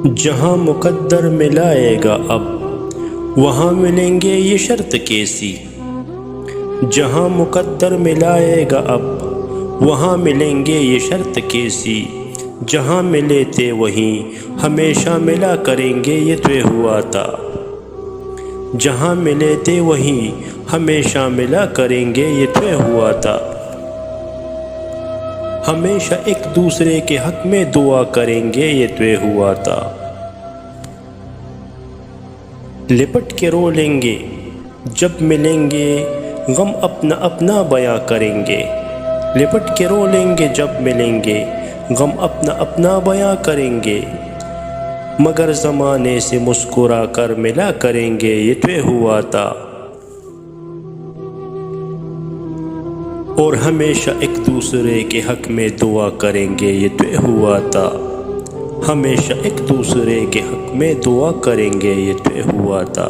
جہاں مقدر ملائے گا اب وہاں ملیں گے یہ شرط کیسی۔ جہاں مقدر ملائے گا اب وہاں ملیں گے یہ شرط کیسی۔ جہاں ملے تھے وہیں ہمیشہ ملا کریں گے یہ طے ہوا تھا۔ جہاں ملے تھے وہیں ہمیشہ ملا کریں گے یہ طے ہوا تھا۔ ہمیشہ ایک دوسرے کے حق میں دعا کریں گے یہ طے ہوا تھا۔ لپٹ کے رو لیں گے جب ملیں گے غم اپنا اپنا بیاں کریں گے۔ لپٹ کے رو لیں گے جب ملیں گے غم اپنا اپنا بیاں کریں گے۔ مگر زمانے سے مسکرا کر ملا کریں گے یہ طے ہوا تھا۔ اور ہمیشہ ایک دوسرے کے حق میں دعا کریں گے یہ طے ہوا تھا۔ ہمیشہ ایک دوسرے کے حق میں دعا کریں گے یہ طے ہوا تھا۔